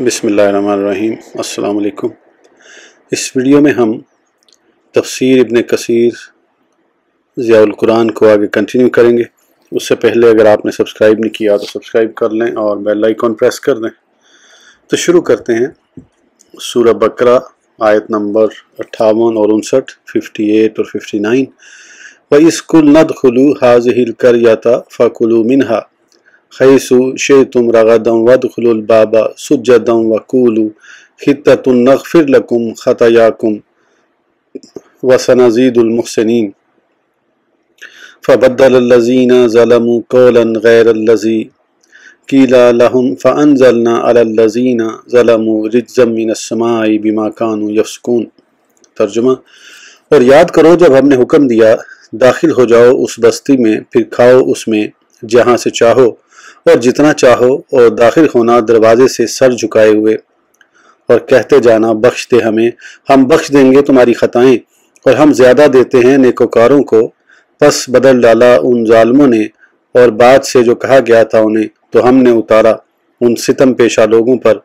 بسم اللہ الرحمن الرحیم۔ السلام علیکم۔ اس ویڈیو میں ہم تفسیر ابن کثیر ضیاء القرآن کو آگے کنٹینیو کریں گے۔ اس سے پہلے اگر آپ نے سبسکرائب نہیں کیا تو سبسکرائب کر لیں اور بیل آئیکن پریس کر دیں۔ تو شروع کرتے ہیں سورہ بقرہ آیت نمبر 58 اور 59، 58 اور 59۔ وَإِذْ قُلْنَا ادْخُلُوا هَٰذِهِ الْقَرْيَةَ فَكُلُوا مِنْهَا حَيْثُ شِئْتُمْ رَغَدًا وَادْخُلُوا الْبَابَ سُجَّدًا وَقُولُوا حِطَّةٌ نَغْفِرْ لَكُمْ خَطَايَاكُمْ وَسَنَزِيدُ الْمُحْسِنِينَ فَبَدَّلَ الَّذِينَ ظَلَمُوا قَوْلًا غَيْرَ الَّذِي قِيلَ لَهُمْ فَأَنزَلْنَا عَلَى الَّذِينَ ظَلَمُوا رِجْزًا مِّنَ السَّمَاءِ بِمَا كَانُوا يَفْسُقُونَ۔ ترجمہ: اور یاد کرو جب ہم نے حکم دیا داخل ہو جاؤ اس بستی میں، پھر کھاؤ اس میں جہاں سے چاہو اور جتنا چاہو، اور داخل ہونا دروازے سے سر جھکائے ہوئے، اور کہتے جانا بخش دے ہمیں، ہم بخش دیں گے تمہاری خطائیں، اور ہم زیادہ دیتے ہیں نیکوکاروں کو۔ پس بدل ڈالا ان ظالموں نے اور بات سے جو کہا گیا تھا انہیں، تو ہم نے اتارا ان ستم پیشہ لوگوں پر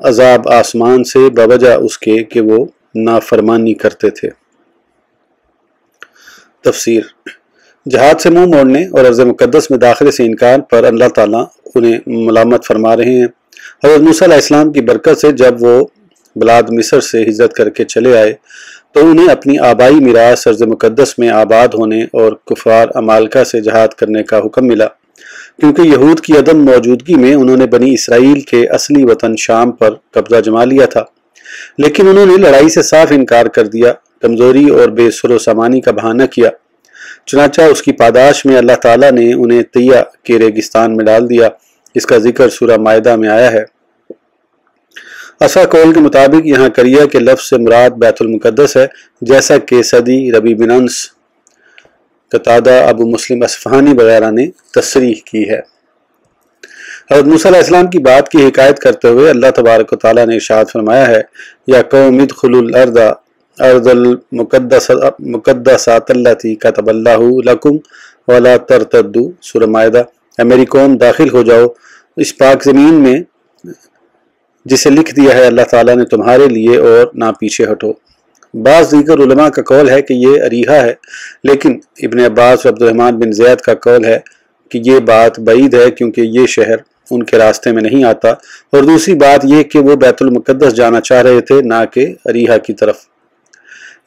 عذاب آسمان سے بوجہ اس کے کہ وہ نافرمانی کرتے تھے۔ تفسیر: جہاد سے منہ موڑنے اور ارض مقدس میں داخلے سے انکار پر اللہ تعالیٰ انہیں ملامت فرما رہے ہیں۔ حضرت موسیٰ علیہ السلام کی برکت سے جب وہ بلاد مصر سے ہجرت کر کے چلے آئے تو انہیں اپنی آبائی میراث ارض مقدس میں آباد ہونے اور کفار عمالقہ سے جہاد کرنے کا حکم ملا، کیونکہ یہود کی عدم موجودگی میں انہوں نے بنی اسرائیل کے اصلی وطن شام پر قبضہ جما لیا تھا، لیکن انہوں نے لڑائی سے صاف انکار کر دیا، کمزوری اور بے سر و سامانی کا بہانہ کیا۔ چنانچہ اس کی پاداش میں اللہ تعالیٰ نے انہیں طیہ کے ریگستان میں ڈال دیا۔ اس کا ذکر سورہ مائدہ میں آیا ہے۔ اصح قول کے مطابق یہاں قریہ کے لفظ سے مراد بیت المقدس ہے، جیسا کہ سدی، ربی بن انس، قتادہ، ابو مسلم اصفہانی وغیرہ نے تصریح کی ہے۔ حضرت موسیٰ علیہ السلام کی بات کی حکایت کرتے ہوئے اللہ تبارک و تعالیٰ نے ارشاد فرمایا ہے: یا قوم ادخلوا الارض ارض المقدسات التي كتب اللہ لکم ولا ترتدوا۔ سورہ مائدہ۔ اے میری قوم، داخل ہو جاؤ اس پاک زمین میں جسے لکھ دیا ہے اللہ تعالیٰ نے تمہارے لیے، اور نہ پیچھے ہٹو۔ بعض دیگر علماء کا قول ہے کہ یہ اریحہ ہے، لیکن ابن عباس اور عبد الرحمن بن زید کا قول ہے کہ یہ بات بعید ہے، کیونکہ یہ شہر ان کے راستے میں نہیں آتا، اور دوسری بات یہ کہ وہ بیت المقدس جانا چاہ رہے تھے، نہ کہ اریحہ کی طرف۔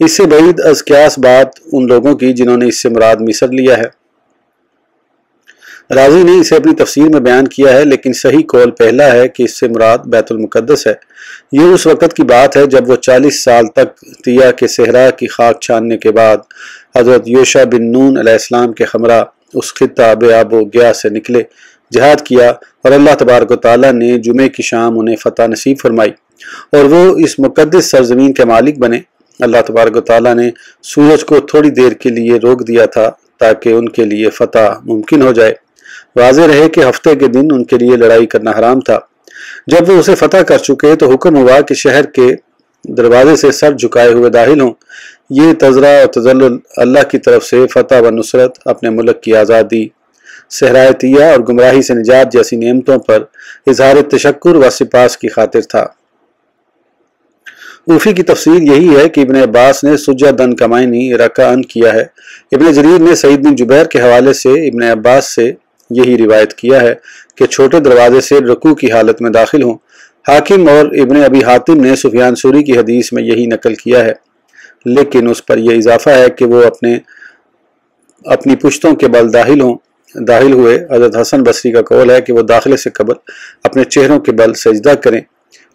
اس سے بعید از قیاس بات ان لوگوں کی جنہوں نے اس سے مراد مصر لیا ہے۔ رازی نے اسے اپنی تفسیر میں بیان کیا ہے، لیکن صحیح قول پہلا ہے کہ اس سے مراد بیت المقدس ہے۔ یہ اس وقت کی بات ہے جب وہ 40 سال تک طیہ کے صحرا کی خاک چھاننے کے بعد حضرت یوشع بن نون علیہ السلام کے ہمراہ اس خطہ بے آب و گیا سے نکلے، جہاد کیا، اور اللہ تبارک و تعالیٰ نے جمعے کی شام انہیں فتح نصیب فرمائی اور وہ اس مقدس سرزمین کے مالک بنے۔ اللہ تبارک و تعالیٰ نے سورج کو تھوڑی دیر کے لیے روک دیا تھا تاکہ ان کے لیے فتح ممکن ہو جائے۔ واضح رہے کہ ہفتے کے دن ان کے لیے لڑائی کرنا حرام تھا۔ جب وہ اسے فتح کر چکے تو حکم ہوا کہ شہر کے دروازے سے سر جھکائے ہوئے داخل ہوں۔ یہ تذرہ اور تذلل اللہ کی طرف سے فتح و نصرت، اپنے ملک کی آزادی، صحرائے طیہ اور گمراہی سے نجات جیسی نعمتوں پر اظہار تشکر و سپاس کی خاطر تھا۔ اوفی کی تفسیر یہی ہے کہ ابن عباس نے سجدن کا معنی رکعن کیا ہے۔ ابن جریر نے سعید بن جبیر کے حوالے سے ابن عباس سے یہی روایت کیا ہے کہ چھوٹے دروازے سے رکوع کی حالت میں داخل ہوں۔ حاکم اور ابن ابی حاتم نے سفیان ثوری کی حدیث میں یہی نقل کیا ہے، لیکن اس پر یہ اضافہ ہے کہ وہ اپنی پشتوں کے بل داخل ہوئے۔ حضرت حسن بصری کا قول ہے کہ وہ داخلے سے قبل اپنے چہروں کے بل سجدہ کریں،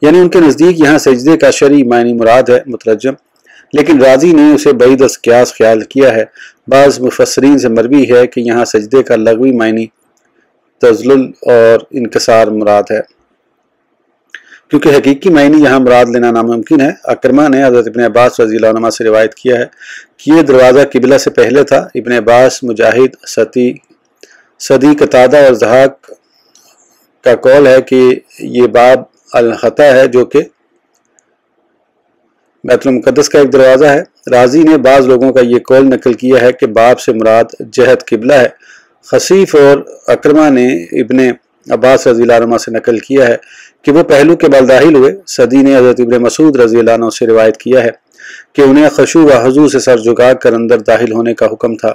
یعنی ان کے نزدیک یہاں سجدے کا شرعی معنی مراد ہے۔ مترجم: لیکن رازی نے اسے بعید از قیاس خیال کیا ہے۔ بعض مفسرین سے مروی ہے کہ یہاں سجدے کا لغوی معنی تذلل اور انکسار مراد ہے، کیونکہ حقیقی معنی یہاں مراد لینا ناممکن ہے۔ اکرمہ نے حضرت ابن عباس رضی اللہ عنہ سے روایت کیا ہے کہ یہ دروازہ قبلہ سے پہلے تھا۔ ابن عباس، مجاہد، سدی، قتادہ اور ضحاک کا قول ہے کہ یہ باب الخطا ہے، جو کہ بیت المقدس کا ایک دروازہ ہے۔ رازی نے بعض لوگوں کا یہ قول نقل کیا ہے کہ باب سے مراد جہت قبلہ ہے۔ خصیف اور اکرمہ نے ابن عباس رضی اللہ عنہ سے نقل کیا ہے کہ وہ پہلو کے بل داخل ہوئے۔ صدی نے حضرت ابن مسعود رضی اللہ عنہ سے روایت کیا ہے کہ انہیں خشوع و خضوع سے سر جھکا کر اندر داخل ہونے کا حکم تھا،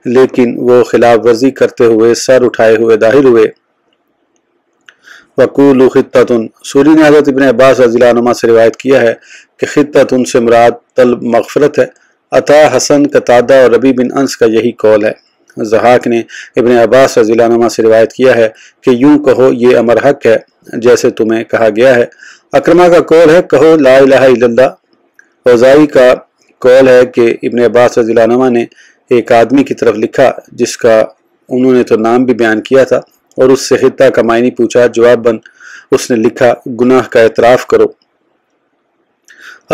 لیکن وہ خلاف ورزی کرتے ہوئے سر اٹھائے ہوئے داخل ہوئے۔ وقولوا خطۃ، سوری نے حضرت ابن عباس رضی اللہ عنہ سے روایت کیا ہے کہ خطۃ سے مراد طلب مغفرت ہے۔ عطا، حسن، قتادہ اور ربیع بن انس کا یہی قول ہے۔ ضحاک نے ابن عباس رضی اللہ عنہ سے روایت کیا ہے کہ یوں کہو یہ امر حق ہے جیسے تمہیں کہا گیا ہے۔ اکرمہ کا قول ہے کہو لا الہ الا اللہ۔ اوزاعی کا قول ہے کہ ابن عباس رضی اللہ عنہ نے ایک آدمی کی طرف لکھا جس کا انہوں نے تو نام بھی بیان کیا تھا اور اس سے خطہ کا معنی پوچھا، جواب بن اس نے لکھا گناہ کا اعتراف کرو۔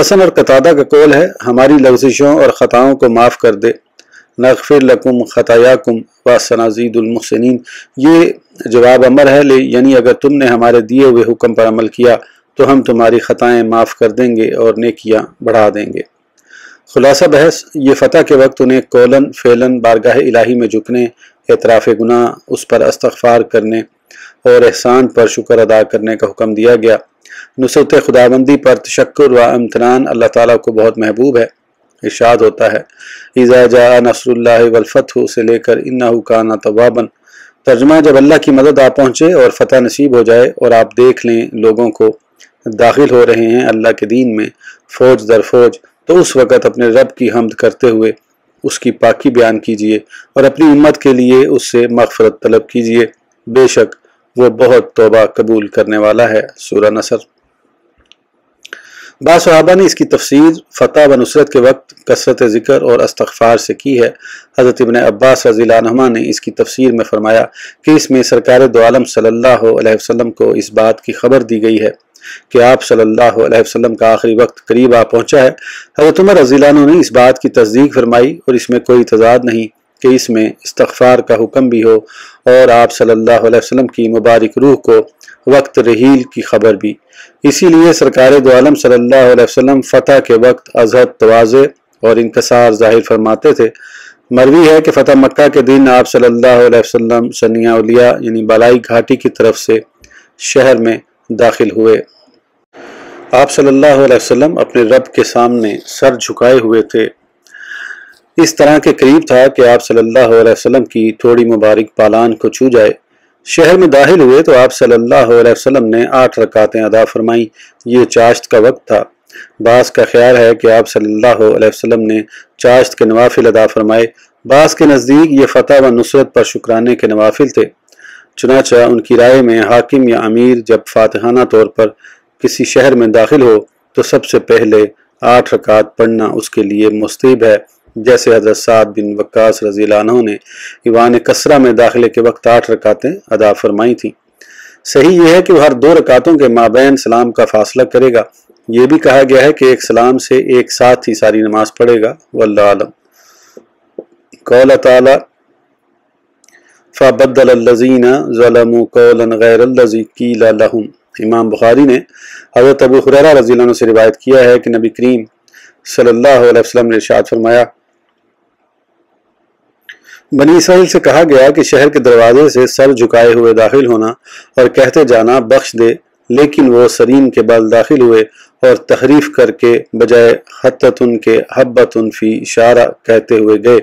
حسن اور قتادہ کا قول ہے ہماری لغزشوں اور خطاؤں کو معاف کر دے، نغفر لکم خطایاکم وسنزید المحسنین۔ یہ جواب امر ہے، یعنی اگر تم نے ہمارے دیے ہوئے حکم پر عمل کیا تو ہم تمہاری خطائیں معاف کر دیں گے اور نیکیاں بڑھا دیں گے۔ خلاصہ بحث، یہ فتح کے وقت انہیں قولاً فعلاً بارگاہ الہی میں جھکنے، اعتراف گناہ، اس پر استغفار کرنے اور احسان پر شکر ادا کرنے کا حکم دیا گیا۔ نصرت خداوندی پر تشکر و امتنان اللہ تعالیٰ کو بہت محبوب ہے۔ ارشاد ہوتا ہے اذا جاء نصر اللہ والفتح سے لے کر انہ کان توابا۔ ترجمہ، جب اللہ کی مدد آ پہنچے اور فتح نصیب ہو جائے اور آپ دیکھ لیں لوگوں کو داخل ہو رہے ہیں اللہ کے دین میں فوج در فوج، تو اس وقت اپنے رب کی حمد کرتے ہوئے اس کی پاکی بیان کیجئے اور اپنی امت کے لیے اس سے مغفرت طلب کیجئے، بے شک وہ بہت توبہ قبول کرنے والا ہے۔ سورہ نصر۔ بعض صحابہ نے اس کی تفسیر فتح و نصرت کے وقت کثرت ذکر اور استغفار سے کی ہے۔ حضرت ابن عباس رضی اللہ عنہما نے اس کی تفسیر میں فرمایا کہ اس میں سرکار دو عالم صلی اللہ علیہ وسلم کو اس بات کی خبر دی گئی ہے کہ آپ صلی اللہ علیہ وسلم کا آخری وقت قریب آ پہنچا ہے۔ حضرت عمر رضی اللہ عنہ نے اس بات کی تصدیق فرمائی اور اس میں کوئی تضاد نہیں کہ اس میں استغفار کا حکم بھی ہو اور آپ صلی اللہ علیہ وسلم کی مبارک روح کو وقت رحیل کی خبر بھی۔ اسی لیے سرکار دو عالم صلی اللہ علیہ وسلم فتح کے وقت ازہد، تواضع اور انکسار ظاہر فرماتے تھے۔ مروی ہے کہ فتح مکہ کے دن آپ صلی اللہ علیہ وسلم ثنیہ اولیاء یعنی بالائی گھاٹی کی طرف سے شہر میں داخل ہوئے۔ آپ صلی اللہ علیہ وسلم اپنے رب کے سامنے سر جھکائے ہوئے تھے، اس طرح کے قریب تھا کہ آپ صلی اللہ علیہ وسلم کی تھوڑی مبارک پالان کو چھو جائے۔ شہر میں داخل ہوئے تو آپ صلی اللہ علیہ وسلم نے 8 رکعتیں ادا فرمائیں۔ یہ چاشت کا وقت تھا۔ بعض کا خیال ہے کہ آپ صلی اللہ علیہ وسلم نے چاشت کے نوافل ادا فرمائے، بعض کے نزدیک یہ فتح و نصرت پر شکرانے کے نوافل تھے۔ چنانچہ ان کی رائے میں حاکم یا امیر جب فاتحانہ طور پر کسی شہر میں داخل ہو تو سب سے پہلے 8 رکعت پڑھنا اس کے لیے مستحب ہے، جیسے حضرت سعد بن وقاص رضی اللہ عنہ نے ایوان کسرہ میں داخلے کے وقت 8 رکعتیں ادا فرمائی تھیں۔ صحیح یہ ہے کہ وہ ہر 2 رکعتوں کے مابین سلام کا فاصلہ کرے گا۔ یہ بھی کہا گیا ہے کہ ایک سلام سے ایک ساتھ ہی ساری نماز پڑھے گا، واللہ اعلم۔ قول تعالی فَبَدَّلَ الَّذِينَ ظَلَمُوا قَوْلًا غَيْرَ الَّذِي قِيلَ لَهُمْ۔ امام بخاری نے حضرت ابو ہریرہ رضی اللہ عنہ سے روایت کیا ہے کہ نبی کریم صلی اللہ علیہ وسلم نے ارشاد فرمایا بنی اسرائیل سے کہا گیا کہ شہر کے دروازے سے سر جھکائے ہوئے داخل ہونا اور کہتے جانا بخش دے، لیکن وہ سرین کے بل داخل ہوئے اور تحریف کر کے بجائے حتتن کے حبتن فی اشارہ کہتے ہوئے گئے۔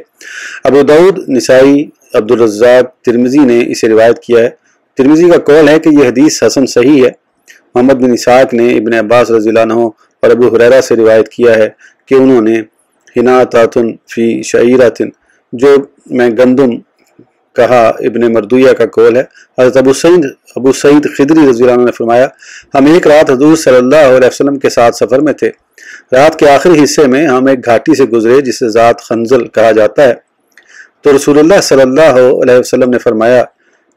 ابو داؤد، نسائی، عبدالرزاق، ترمذی نے اسے روایت کیا ہے۔ ترمذی کا قول ہے کہ یہ حدیث حسن صحیح ہے۔ محمد بن اسحاق نے ابن عباس رضی اللہ عنہ اور ابو ہریرہ سے روایت کیا ہے کہ انہوں نے حناطاتن فی شعیراتن، جو میں گندم کہا، ابن مردویہ کا قول ہے۔ حضرت ابو سعید خدری رضی اللہ عنہ نے فرمایا ہم ایک رات حضور صلی اللہ علیہ وسلم کے ساتھ سفر میں تھے۔ رات کے آخری حصے میں ہم ایک گھاٹی سے گزرے جسے ذات خنزل کہا جاتا ہے، تو رسول اللہ صلی اللہ علیہ وسلم نے فرمایا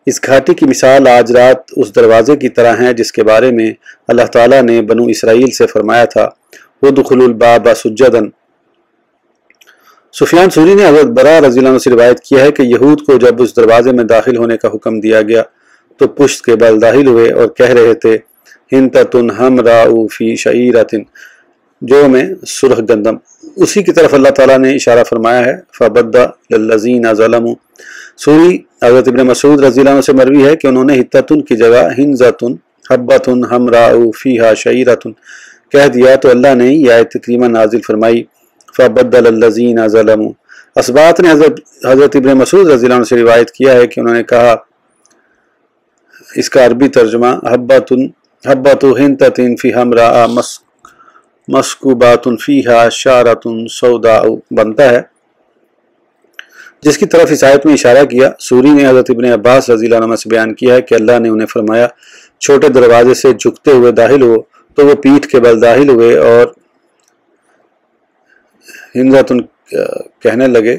اس گھاٹی کی مثال آج رات اس دروازے کی طرح ہے جس کے بارے میں اللہ تعالیٰ نے بنو اسرائیل سے فرمایا تھا وَادْخُلُوا الْبَابَ سُجَّدًا۔ سفیان ثوری نے حضرت براء رضی اللہ عنہ سے روایت کیا ہے کہ یہود کو جب اس دروازے میں داخل ہونے کا حکم دیا گیا تو پشت کے بل داخل ہوئے اور کہہ رہے تھے حنطۃ حمراء فی شعیرۃ، جو میں سرخ گندم۔ اسی کی طرف اللہ تعالیٰ نے اشارہ فرمایا ہے فَبَدَّلَ الَّذِينَ ظَلَمُوا۔ سوری حضرت ابن مسعود رضی اللہ عنہ سے مروی ہے کہ انہوں نے حتتن کی جگہ ہنزتن حبۃ حمراء فیہا شعیرۃ کہہ دیا تو اللہ نے یہ آیت کریمہ نازل فرمائی فبدل الذین ظلموا۔ اسبات نے حضرت ابن مسعود رضی اللہ عنہ سے روایت کیا ہے کہ انہوں نے کہا، اس کا عربی ترجمہ حبۃ حنطۃ فی حمراء مسکوبات فیہا شعرۃ سوداء بنتا ہے، جس کی طرف اس آیت میں اشارہ کیا۔ سوری نے حضرت ابن عباس رضی اللہ عنہ سے بیان کیا ہے کہ اللہ نے انہیں فرمایا چھوٹے دروازے سے جھکتے ہوئے داخل ہو، تو وہ پیٹھ کے بل داخل ہوئے اور ہنزتن کہنے لگے۔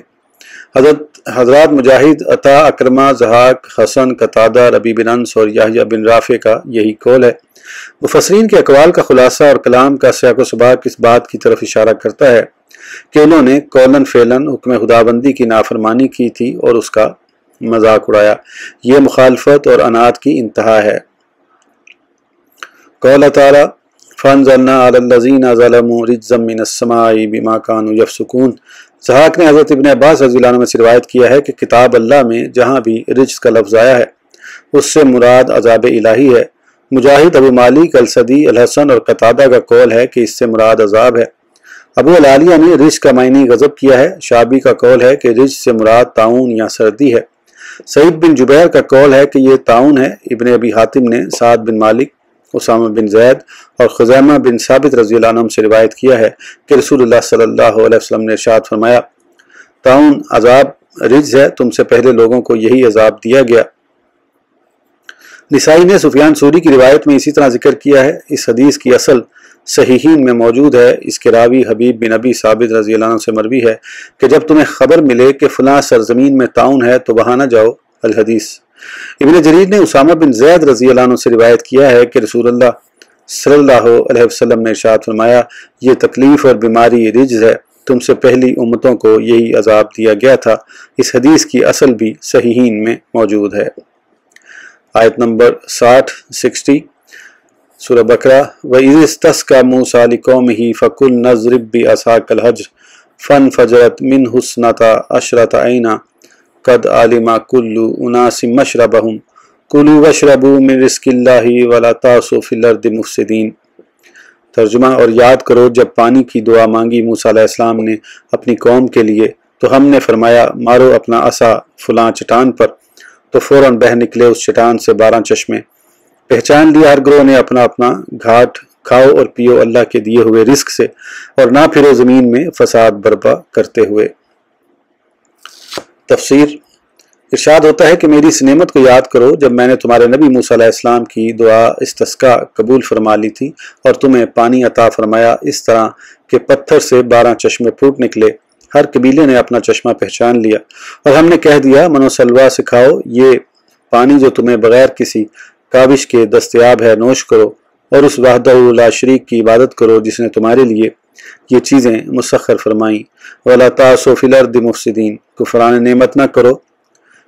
حضرات مجاہد، عطا، اکرمہ، ضحاک، حسن، قتادہ، ربیع بن انس اور یحییٰ بن رافع کا یہی قول ہے۔ مفسرین کے اقوال کا خلاصہ اور کلام کا سیاق و سباق اس بات کی طرف اشارہ کرتا ہے کہ انہوں نے قولاً فعلاً حکم خداوندی کی نافرمانی کی تھی اور اس کا مذاق اڑایا۔ یہ مخالفت اور عناد کی انتہا ہے۔ قول تعالی فَأَنزَلْنَا عَلَى الَّذِينَ ظَلَمُوا رِجْزًا مِّنَ السَّمَاءِ بِمَا كَانُوا يَفْسُقُونَ۔ ضحاک نے حضرت ابن عباس رضی اللہ عنہ سے روایت کیا ہے کہ کتاب اللہ میں جہاں بھی رجز کا لفظ آیا ہے اس سے مراد عذاب الہی ہے۔ مجاہد، ابو مالک السدی، الحسن اور قتادہ کا قول ہے کہ اس سے مراد عذاب ہے۔ ابو العالیہ نے رجز کا معنی غضب کیا ہے۔ شعبی کا قول ہے کہ رجز سے مراد طاعون یا سردی ہے۔ سعید بن جبیر کا قول ہے کہ یہ طاعون ہے۔ ابن ابی حاتم نے سعد بن مالک، اسامہ بن زید اور خزیمہ بن ثابت رضی اللہ عنہ سے روایت کیا ہے کہ رسول اللہ صلی اللہ علیہ وسلم نے ارشاد فرمایا، طاعون عذاب رجز ہے، تم سے پہلے لوگوں کو یہی عذاب دیا گیا۔ نسائی نے سفیان ثوری کی روایت میں اسی طرح ذکر کیا ہے۔ اس حدیث کی اصل صحیحین میں موجود ہے۔ اس کے راوی حبیب بن ابی ثابت رضی اللہ عنہ سے مروی ہے کہ جب تمہیں خبر ملے کہ فلاں سرزمین میں طاعون ہے تو وہاں نہ جاؤ۔ الحدیث۔ ابن جریر نے اسامہ بن زید رضی اللہ عنہ سے روایت کیا ہے کہ رسول اللہ صلی اللہ علیہ وسلم نے ارشاد فرمایا، یہ تکلیف اور بیماری رجز ہے، تم سے پہلی امتوں کو یہی عذاب دیا گیا تھا۔ اس حدیث کی اصل بھی صحیحین میں موجود ہے۔ آیت نمبر 60 سورہ بقرہ۔ وَإِذِ اسْتَسْقَىٰ مُوسَىٰ لِقَوْمِهِ فَقُلْنَا اضْرِب بِّعَصَاكَ الْحَجَرَ فَانْفَجَرَتْ مِنْهُ اثْنَتَا عَشْرَةَ عَيْنًا قَدْ عَلِمَ كُلُّ أُنَاسٍ مَّشْرَبَهُمْ كُلُوا وَاشْرَبُوا مِن رِزْقِ اللَّهِ وَلَا تَعْثُوا فِي الْأَرْضِ مُفْسِدِينَ۔ ترجمہ۔ اور یاد کرو جب پانی کی دعا مانگی موسیٰ علیہ السلام نے اپنی قوم کے لیے تو ہم نے فرمایا مارو اپنا عصا فلاں چٹان پر، تو فوراً بہہ نکلے اس چٹان سے 12 چشمے۔ پہچان لیا ہر گروہ نے اپنا اپنا گھاٹ، کھاؤ اور پیو اللہ کے دیے ہوئے رزق سے اور نہ پھرو زمین میں فساد برپا کرتے ہوئے۔ تفسیر۔ ارشاد ہوتا ہے کہ میری اس نعمت کو یاد کرو جب میں نے تمہارے نبی موسیٰ علیہ السلام کی دعا استسقاء قبول فرما لی تھی اور تمہیں پانی عطا فرمایا اس طرح کہ پتھر سے 12 چشمے پھوٹ نکلے۔ ہر قبیلے نے اپنا چشمہ پہچان لیا اور ہم نے کہہ دیا من و سلوہ سکھاؤ، یہ پانی جو تمہیں بغیر کسی کاوش کے دستیاب ہے نوش کرو اور اس وحدہ لا شریک کی عبادت کرو جس نے تمہارے لیے یہ چیزیں مسخر فرمائیں۔ وَلَا تَعْثُوا فِي الْأَرْضِ مُفْسِدِينَ، کفران نعمت نہ کرو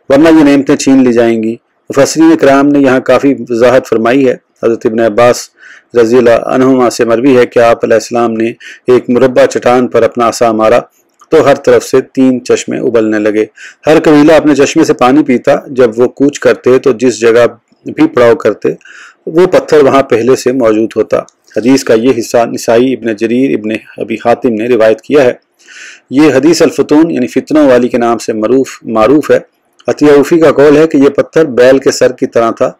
ورنہ یہ نعمتیں چھین لی جائیں گی۔ مفسرین کرام نے یہاں کافی وضاحت فرمائی ہے۔ حضرت ابن عباس رضی اللہ عنہما سے مروی ہے کہ آپ علیہ السلام نے ایک مربع چٹان پر اپنا عصا مارا تو ہر طرف سے 3 چشمے ابلنے لگے۔ ہر قبیلہ اپنے چشمے سے پانی پیتا۔ جب وہ کوچ کرتے تو جس جگہ بھی پڑاؤ کرتے وہ پتھر وہاں پہلے سے موجود ہوتا۔ حدیث کا یہ حصہ نسائی، ابن جریر، ابن ابی حاتم نے روایت کیا ہے۔ یہ حدیث الفتون یعنی فتنوں والی کے نام سے معروف ہے۔ عطیہ اوفی کا قول ہے کہ یہ پتھر بیل کے سر کی طرح تھا،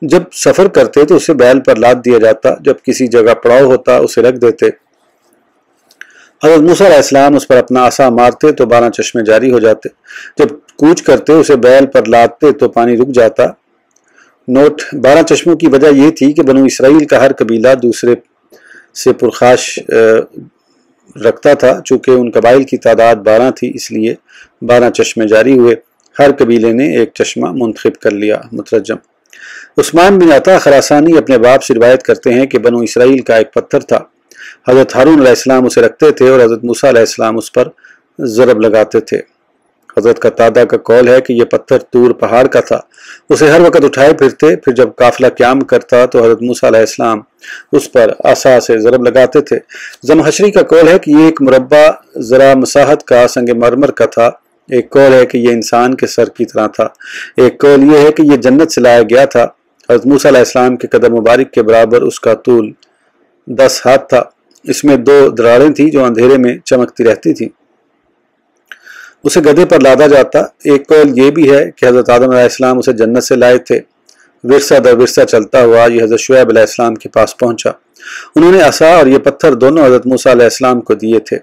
جب سفر کرتے تو اسے بیل پر لاد دیا جاتا، جب کسی جگہ پڑاؤ ہوتا اسے رکھ دیتے۔ حضرت موسیٰ علیہ السلام اس پر اپنا عصا مارتے تو 12 چشمے جاری ہو جاتے، جب کوچ کرتے اسے بیل پر لادتے تو پانی رک جاتا۔ نوٹ: 12 چشموں کی وجہ یہ تھی کہ بنو اسرائیل کا ہر قبیلہ دوسرے سے پرخاش رکھتا تھا، چونکہ ان قبائل کی تعداد 12 تھی اس لیے 12 چشمے جاری ہوئے، ہر قبیلے نے ایک چشمہ منتخب کر لیا۔ مترجم۔ عثمان بن عطا خراسانی اپنے باپ سے روایت کرتے ہیں کہ بنو اسرائیل کا ایک پتھر تھا، حضرت ہارون علیہ السلام اسے رکھتے تھے اور حضرت موسیٰ علیہ السلام اس پر ضرب لگاتے تھے۔ حضرت قتادہ کا قول ہے کہ یہ پتھر طور پہاڑ کا تھا، اسے ہر وقت اٹھائے پھرتے، پھر جب قافلہ قیام کرتا تو حضرت موسیٰ علیہ السلام اس پر عصا سے ضرب لگاتے تھے۔ زمخشری کا قول ہے کہ یہ ایک مربع ذرا مساحت کا سنگ مرمر کا تھا۔ ایک قول ہے کہ یہ انسان کے سر کی طرح تھا، ایک قول یہ ہے کہ یہ جنت سے لایا گیا تھا۔ حضرت موسیٰ علیہ السلام کے قدم مبارک کے برابر اس کا طول 10 ہاتھ تھا۔ اس میں 2 دراڑیں تھیں جو اندھیرے میں چمکتی رہتی تھیں۔ اسے گدھے پر لادا جاتا۔ ایک قول یہ بھی ہے کہ حضرت آدم علیہ السلام اسے جنت سے لائے تھے۔ ورثہ در ورثہ چلتا ہوا یہ حضرت شعیب علیہ السلام کے پاس پہنچا۔ انہوں نے عصا اور یہ پتھر دونوں حضرت موسیٰ علیہ السلام کو دیے تھے۔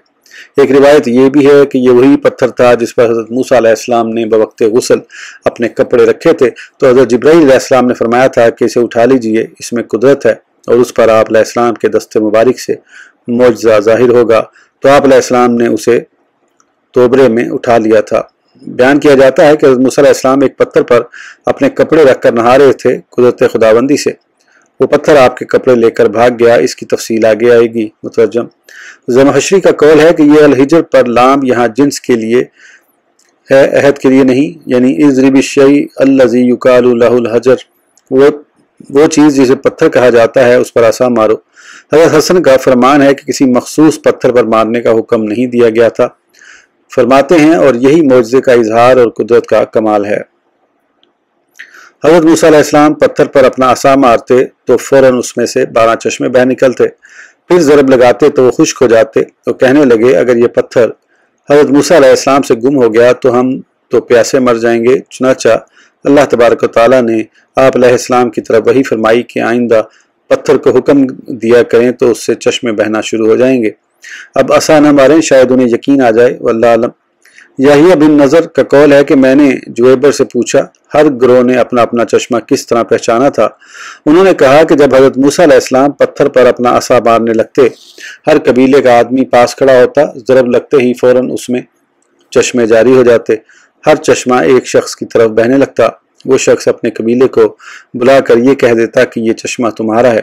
ایک روایت یہ بھی ہے کہ یہ وہی پتھر تھا جس پر حضرت موسیٰ علیہ السلام نے بوقت غسل اپنے کپڑے رکھے تھے، تو حضرت جبرائیل علیہ السلام نے فرمایا تھا کہ اسے اٹھا لیجئے، اس میں قدرت ہے اور اس پر آپ علیہ السلام کے دست مبارک سے معجزہ ظاہر ہوگا، تو آپ علیہ السلام نے اسے توبرے میں اٹھا لیا تھا۔ بیان کیا جاتا ہے کہ حضرت موسیٰ علیہ السلام ایک پتھر پر اپنے کپڑے رکھ کر نہا رہے تھے قدرت خداوندی سے، وہ پتھر آپ کے کپڑے لے کر بھاگ گیا۔ اس کی تفصیل آگے آئے گی۔ مترجم زمخشری کا قول ہے کہ یہ الحجر پر لام یہاں جنس کے لیے ہے، عہد کے لیے نہیں، یعنی اضرب الشیء الذی یقال لہ الحجر، وہ چیز جسے پتھر کہا جاتا ہے اس پر عصا مارو۔ حضرت حسن کا فرمان ہے کہ کسی مخصوص پتھر پر مارنے کا حکم نہیں دیا گیا تھا۔ فرماتے ہیں اور یہی معجزے کا اظہار اور قدرت کا کمال ہے۔ حضرت موسیٰ علیہ السلام پتھر پر اپنا عصا مارتے تو فوراً اس میں سے 12 چشمے بہہ نکلتے، پھر ضرب لگاتے تو وہ خشک ہو جاتے، تو کہنے لگے اگر یہ پتھر حضرت موسیٰ علیہ السلام سے گم ہو گیا تو ہم تو پیاسے مر جائیں گے۔ چنانچہ اللہ تبارک و تعالیٰ نے آپ علیہ السلام کی طرف وحی فرمائی کہ آئندہ پتھر کو حکم دیا کریں تو اس سے چشمے بہنا شروع ہو جائیں گے۔ اب عصا نہ ماریں، شاید انہیں یقین آ جائے، واللہ علم۔ یحییٰ بن نضر کا قول ہے کہ میں نے جویبر سے پوچھا ہر گروہ نے اپنا اپنا چشمہ کس طرح پہچانا تھا۔ انہوں نے کہا کہ جب حضرت موسیٰ علیہ السلام پتھر پر اپنا عصا مارنے لگتے، ہر قبیلے کا آدمی پاس کھڑا ہوتا، ضرب لگتے ہی فوراً اس میں چشمے جاری ہو جاتے، ہر چشمہ ایک شخص کی طرف بہنے لگتا، وہ شخص اپنے قبیلے کو بلا کر یہ کہہ دیتا کہ یہ چشمہ تمہارا ہے۔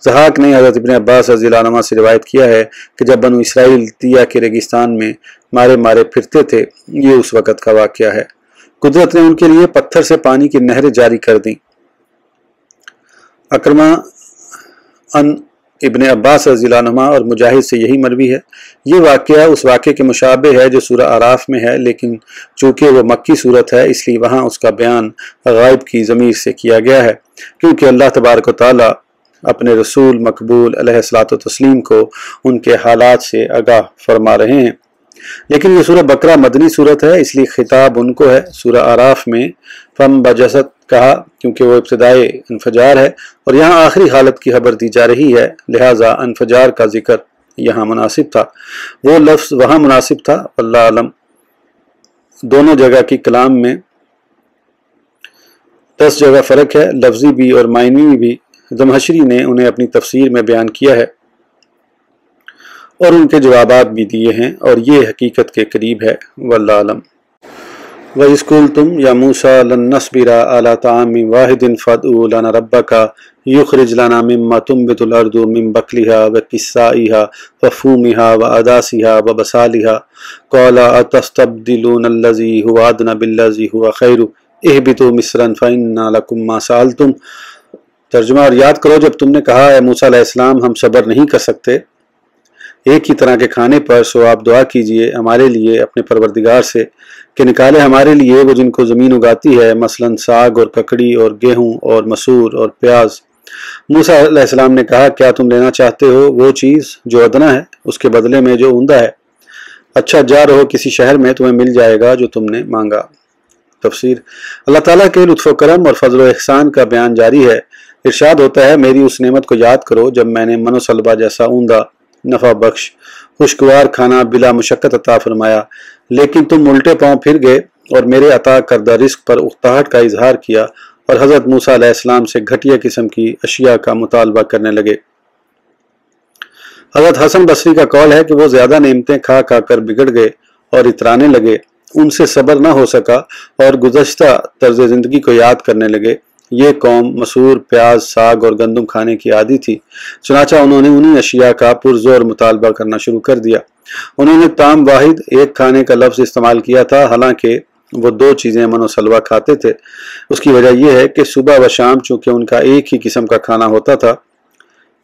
ضحاک نے حضرت ابن عباس رضی اللہ عنہ سے روایت کیا ہے کہ جب بنو اسرائیل تیہ کے ریگستان میں مارے پھرتے تھے، یہ اس وقت کا واقعہ ہے۔ قدرت نے ان کے لیے پتھر سے پانی کی نہریں جاری کر دیں۔ اکرمہ ان ابن عباس رضی اللہ عنہ اور مجاہد سے یہی مروی ہے۔ یہ واقعہ اس واقعے کے مشابہ ہے جو سورہ اعراف میں ہے، لیکن چونکہ وہ مکی صورت ہے اس لیے وہاں اس کا بیان غائب کی ضمیر سے کیا گیا ہے، کیونکہ اللہ تبارک و تعالیٰ اپنے رسول مقبول علیہ الصلوۃ والتسلیم کو ان کے حالات سے آگاہ فرما رہے ہیں۔ لیکن یہ سورہ بقرہ مدنی صورت ہے، اس لیے خطاب ان کو ہے۔ سورہ اعراف میں فم بجست کہا کیونکہ وہ ابتدائے انفجار ہے اور یہاں آخری حالت کی خبر دی جا رہی ہے، لہٰذا انفجار کا ذکر یہاں مناسب تھا، وہ لفظ وہاں مناسب تھا، واللہ علم۔ دونوں جگہ کی کلام میں 10 جگہ فرق ہے، لفظی بھی اور معنوی بھی۔ زمخشری نے انہیں اپنی تفسیر میں بیان کیا ہے اور ان کے جوابات بھی دیے ہیں اور یہ حقیقت کے قریب ہے، واللہ علم۔ وَإِذْ قُلْتُمْ يَا مُوسَىٰ لَن نَّصْبِرَ عَلَىٰ طَعَامٍ وَاحِدٍ فَادْعُ لَنَا رَبَّكَ يُخْرِجْ لَنَا مِمَّا تُنبِتُ الْأَرْضُ مِن بَقْلِهَا وَقِثَّائِهَا وَفُومِهَا وَعَدَاسِهَا وَبَصَالِهَا قَالَ أَتَسْتَبْدِلُونَ الَّذِي هُوَ أَدْنَىٰ بِالَّذِي هُوَ خَيْرٌ اهْبِطُوا مِصْرًا فَإِنَّ لَكُم مَّا سَأَلْتُمْ۔ ترجمہ اور یاد کرو جب تم نے کہا اے موسیٰ علیہ السلام ہم صبر نہیں کر سکتے ایک ہی طرح کے کھانے پر، سو آپ دعا کیجئے ہمارے لیے اپنے پروردگار سے کہ نکالے ہمارے لیے وہ جن کو زمین اگاتی ہے، مثلا ساگ اور ککڑی اور گیہوں اور مسور اور پیاز۔ موسیٰ علیہ السلام نے کہا کیا تم لینا چاہتے ہو وہ چیز جو ادنا ہے اس کے بدلے میں جو عمدہ ہے؟ اچھا جا رہو کسی شہر میں تمہیں مل جائے گا جو تم نے مانگا۔ تفسیر۔ اللہ تعالیٰ کے لطف و کرم اور فضل و احسان کا بیان جاری ہے۔ ارشاد ہوتا ہے میری اس نعمت کو یاد کرو جب میں نے من و سلبہ جیسا عمدہ، نفع بخش، خوشگوار کھانا بلا مشقت عطا فرمایا، لیکن تم الٹے پاؤں پھر گئے اور میرے عطا کردہ رزق پر اکتاہٹ کا اظہار کیا اور حضرت موسیٰ علیہ السلام سے گھٹیا قسم کی اشیاء کا مطالبہ کرنے لگے۔ حضرت حسن بصری کا قول ہے کہ وہ زیادہ نعمتیں کھا کر بگڑ گئے اور اترانے لگے، ان سے صبر نہ ہو سکا اور گزشتہ طرز زندگی کو یاد کرنے لگے۔ یہ قوم مسور، پیاز، ساگ اور گندم کھانے کی عادی تھی، چنانچہ انہوں نے انہی اشیاء کا پرزور مطالبہ کرنا شروع کر دیا۔ انہوں نے طعام واحد، ایک کھانے کا لفظ استعمال کیا تھا، حالانکہ وہ 2 چیزیں من و سلوہ کھاتے تھے۔ اس کی وجہ یہ ہے کہ صبح و شام چونکہ ان کا ایک ہی قسم کا کھانا ہوتا تھا،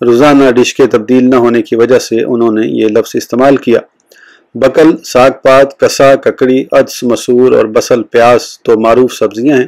روزانہ ڈش کے تبدیل نہ ہونے کی وجہ سے انہوں نے یہ لفظ استعمال کیا۔ بقل، ساگ پات، کسا، ککڑی، عدس، مسور اور بصل، پیاز تو معروف سبزیاں ہیں،